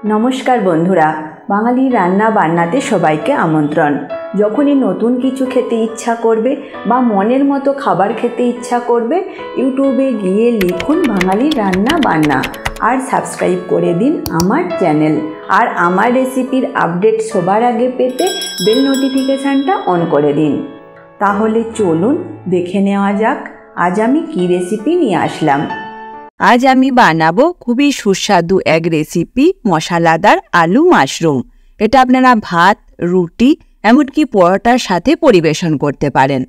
नमस्कार बंधुरा बांगाली रान्ना बान्नाते सबाइके आमंत्रण। যখনই নতুন কিছু খেতে ইচ্ছা করবে বা মনের মতো খাবার খেতে ইচ্ছা করবে ইউটিউবে গিয়ে লিখুন বাঙালি রান্না বান্না আর সাবস্ক্রাইব করে দিন আমার চ্যানেল। আর আমার রেসিপির আপডেট সবার আগে পেতে বেল নোটিফিকেশানটা অন করে দিন। তাহলে চলুন দেখে নেওয়া যাক আজ আমি কি রেসিপি নিয়ে আসলাম। আজ আমি বানাবো খুবই সুস্বাদু এক রেসিপি মশলাদার আলু মাশরুম। এটা আপনারা ভাত, রুটি, এমনকি পরোটার সাথে পরিবেশন করতে পারেন।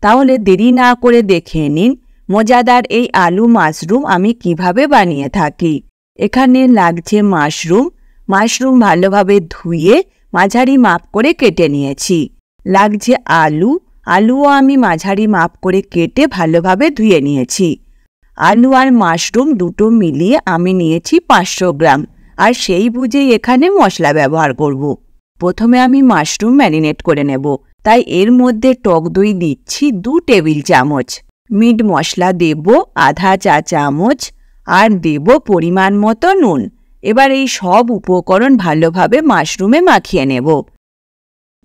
তাহলে দেরি না করে দেখে নিন মজাদার এই আলু মাশরুম আমি কিভাবে বানিয়ে থাকি। এখানে লাগছে মাশরুম ভালোভাবে ধুয়ে মাঝারি মাপ করে কেটে নিয়েছি। লাগছে আলুও আমি মাঝারি মাপ করে কেটে ভালোভাবে ধুয়ে নিয়েছি। আলু আর মাশরুম দুটো মিলিয়ে আমি নিয়েছি 500 গ্রাম, আর সেই বুঝেই এখানে মশলা ব্যবহার করব। প্রথমে আমি মাশরুম ম্যারিনেট করে নেব, তাই এর মধ্যে টক দই দিচ্ছি 2 টেবিল চামচ, মিট মশলা দেব আধা চা চামচ, আর দেব পরিমাণ মতো নুন। এবার এই সব উপকরণ ভালোভাবে মাশরুমে মাখিয়ে নেব।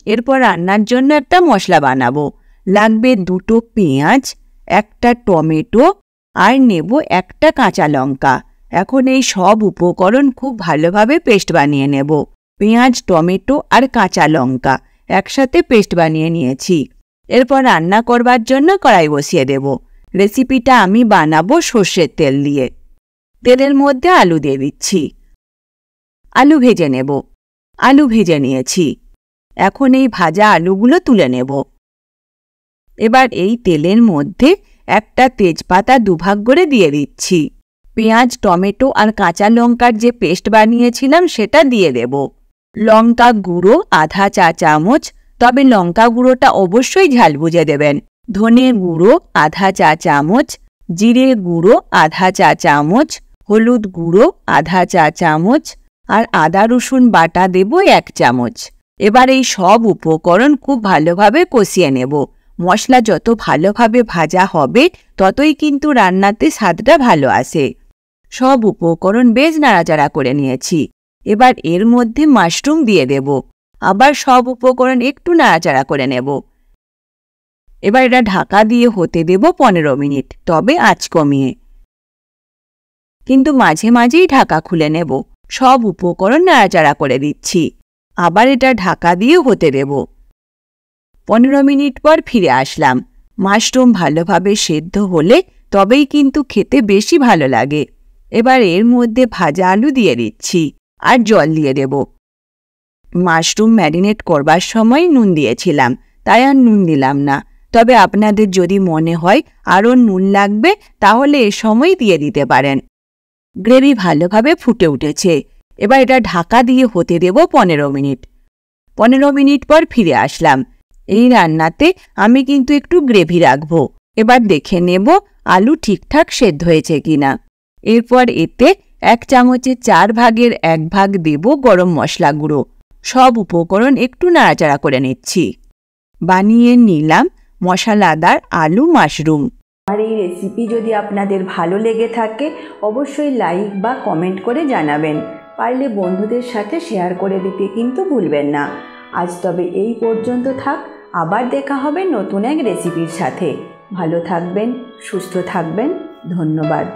এরপর রান্নার জন্য একটা মশলা বানাবো। লাগবে 2টো পেঁয়াজ, একটা টমেটো, আর নেব একটা কাঁচা লঙ্কা। এখন এই সব উপকরণ খুব ভালোভাবে পেস্ট বানিয়ে নেব। পেঁয়াজ, টমেটো আর কাঁচা লঙ্কা একসাথে পেস্ট বানিয়ে নিয়েছি। এরপর রান্না করবার জন্য কড়াই বসিয়ে দেব। রেসিপিটা আমি বানাবো সর্ষের তেল দিয়ে। তেলের মধ্যে আলু দিয়ে দিচ্ছি। আলু ভেজে নেব। আলু ভেজে নিয়েছি। এখন এই ভাজা আলুগুলো তুলে নেব। এবার এই তেলের মধ্যে একটা তেজপাতা দুভাগ করে দিয়ে দিচ্ছি। পেঁয়াজ, টমেটো আর কাঁচা লঙ্কার যে পেস্ট বানিয়েছিলাম সেটা দিয়ে দেব। লঙ্কা গুঁড়ো আধা চা চামচ, তবে লঙ্কা গুঁড়োটা অবশ্যই ঝাল বুঝে দেবেন। ধনে গুঁড়ো আধা চা চামচ, জিরে গুঁড়ো আধা চা চামচ, হলুদ গুঁড়ো আধা চা চামচ, আর আদা রসুন বাটা দেব 1 চামচ। এবার এই সব উপকরণ খুব ভালোভাবে কষিয়ে নেব। মশলা যত ভালোভাবে ভাজা হবে ততই কিন্তু রান্নাতে স্বাদটা ভালো আসে। সব উপকরণ বেশ নাড়াচাড়া করে নিয়েছি। এবার এর মধ্যে মাশরুম দিয়ে দেব। আবার সব উপকরণ একটু নাড়াচাড়া করে নেব। এবার এটা ঢাকা দিয়ে হতে দেব 15 মিনিট, তবে আঁচ কমিয়ে। কিন্তু মাঝে মাঝেই ঢাকা খুলে নেব। সব উপকরণ নাড়াচাড়া করে দিচ্ছি। আবার এটা ঢাকা দিয়ে হতে দেব। 15 মিনিট পর ফিরে আসলাম। মাশরুম ভালোভাবে সেদ্ধ হলে তবেই কিন্তু খেতে বেশি ভালো লাগে। এবার এর মধ্যে ভাজা আলু দিয়ে দিচ্ছি আর জল দিয়ে দেব। মাশরুম ম্যারিনেট করবার সময় নুন দিয়েছিলাম, তাই আর নুন দিলাম না। তবে আপনাদের যদি মনে হয় আরও নুন লাগবে তাহলে এ সময় দিয়ে দিতে পারেন। গ্রেভি ভালোভাবে ফুটে উঠেছে। এবার এটা ঢাকা দিয়ে হতে দেব 15 মিনিট। 15 মিনিট পর ফিরে আসলাম। এই রান্নাতে আমি কিন্তু একটু গ্রেভি রাখবো। এবার দেখে নেব আলু ঠিকঠাক সেদ্ধ হয়েছে কিনা। এরপর এতে 1 চামচের 4 ভাগের 1 ভাগ দেব গরম মশলা গুঁড়ো। সব উপকরণ একটু নাড়াচাড়া করে নিচ্ছি। বানিয়ে নিলাম মশলাদার আলু মাশরুম। আর এই রেসিপি যদি আপনাদের ভালো লেগে থাকে অবশ্যই লাইক বা কমেন্ট করে জানাবেন। পারলে বন্ধুদের সাথে শেয়ার করে দিতে কিন্তু ভুলবেন না। আজ তবে এই পর্যন্ত থাক, আবার দেখা হবে নতুন এক রেসিপির সাথে। ভালো থাকবেন, সুস্থ থাকবেন। ধন্যবাদ।